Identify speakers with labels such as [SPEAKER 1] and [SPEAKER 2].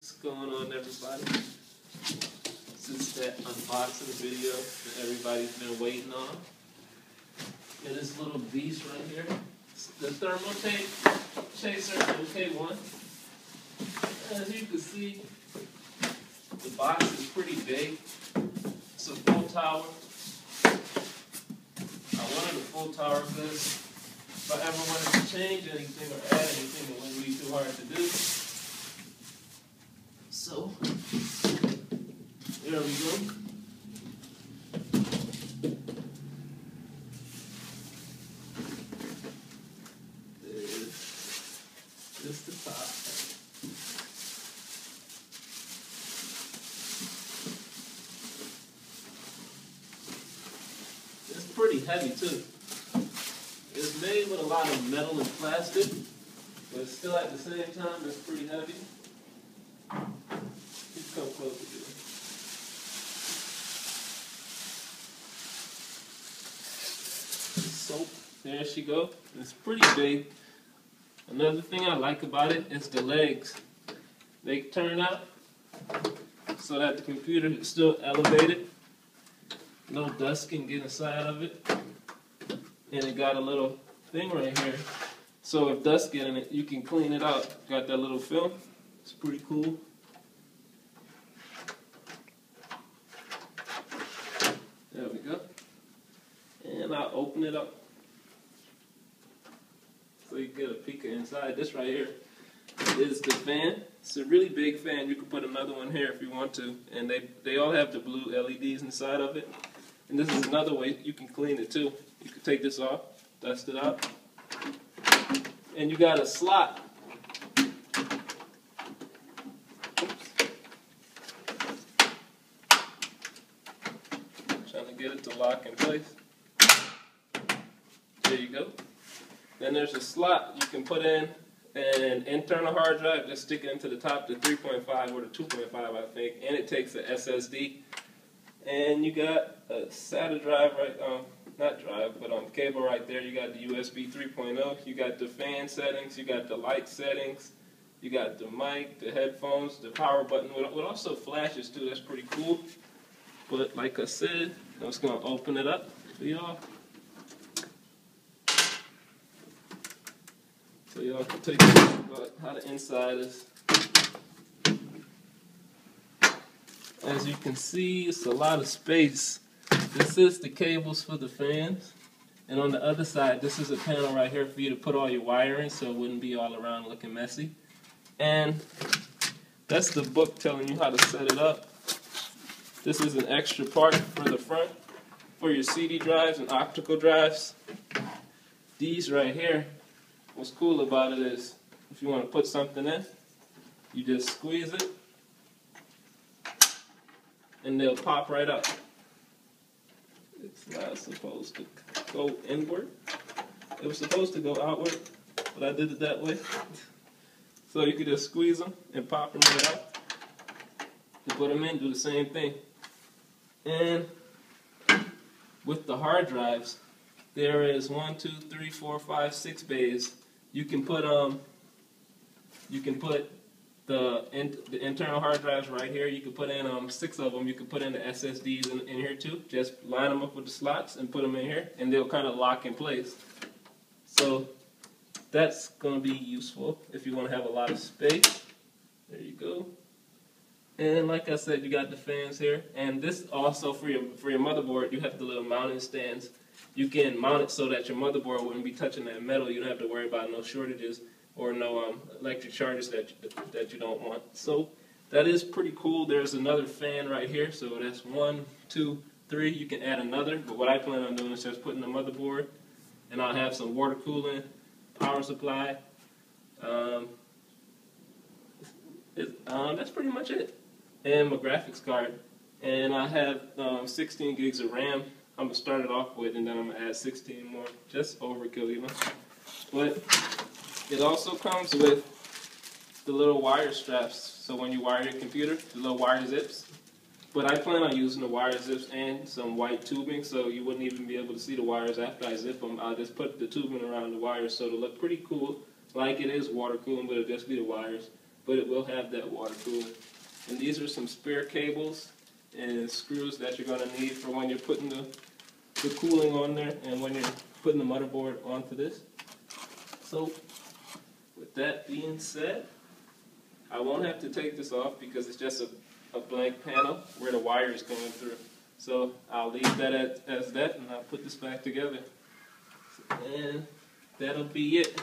[SPEAKER 1] What's going on, everybody? Since that unboxing video that everybody's been waiting on. And this little beast right here, the Thermaltake Chaser MK-1. As you can see, the box is pretty big. It's a full tower. I wanted a full tower because if I ever wanted to change anything or add anything, it wouldn't be too hard to do. So, there we go. This is the top. It's pretty heavy too. It's made with a lot of metal and plastic, but still at the same time, it's pretty heavy. Come closer to it. Soap, there she goes. It's pretty big. Another thing I like about it is the legs. They turn out so that the computer is still elevated. No dust can get inside of it. And it got a little thing right here. So if dust get in it, you can clean it out. Got that little film. It's pretty cool. There we go. And I'll open it up so you get a peek inside. This right here is the fan. It's a really big fan. You can put another one here if you want to. And they all have the blue LEDs inside of it. And this is another way you can clean it too. You can take this off, dust it out. And you got a slot. Trying to get it to lock in place. There you go. Then there's a slot you can put in an internal hard drive. Just stick it into the top, the 3.5 or the 2.5, I think, and it takes an SSD. And you got a SATA drive cable right there. You got the USB 3.0. You got the fan settings. You got the light settings. You got the mic, the headphones, the power button. With also flashes too. That's pretty cool. But like I said, I'm just going to open it up for y'all. So y'all can take a look about how the inside is. As you can see, it's a lot of space. This is the cables for the fans. And on the other side, this is a panel right here for you to put all your wiring so it wouldn't be all around looking messy. And that's the book telling you how to set it up. This is an extra part for the front for your CD drives and optical drives. These right here, what's cool about it is if you want to put something in, you just squeeze it and they'll pop right up. It's not supposed to go inward. It was supposed to go outward, but I did it that way. So you could just squeeze them and pop them right out. You put them in, do the same thing. And with the hard drives, there is 1, 2, 3, 4, 5, 6 bays. You can put the internal hard drives right here. You can put in 6 of them. You can put in the SSDs in here too. Just line them up with the slots and put them in here, and they'll kind of lock in place. So that's going to be useful if you want to have a lot of space. There you go. And like I said, you got the fans here. And this also for your motherboard, you have the little mounting stands. You can mount it so that your motherboard wouldn't be touching that metal. You don't have to worry about no shortages or no electric charges that you don't want. So that is pretty cool. There's another fan right here. So that's 1, 2, 3. You can add another. But what I plan on doing is just putting the motherboard, and I'll have some water cooling, power supply. That's pretty much it. And my graphics card. And I have 16 gigs of RAM. I'm going to start it off with, and then I'm going to add 16 more. Just overkill, you know. But it also comes with the little wire straps. So when you wire your computer, the little wire zips. But I plan on using the wire zips and some white tubing, so you wouldn't even be able to see the wires after I zip them. I'll just put the tubing around the wires so it'll look pretty cool. like it is water cooling, but it'll just be the wires. but it will have that water cooling. And these are some spare cables and screws that you're going to need for when you're putting the cooling on there and when you're putting the motherboard onto this. So with that being said, I won't have to take this off because it's just a blank panel where the wire is going through. So I'll leave that as that, and I'll put this back together. And that'll be it.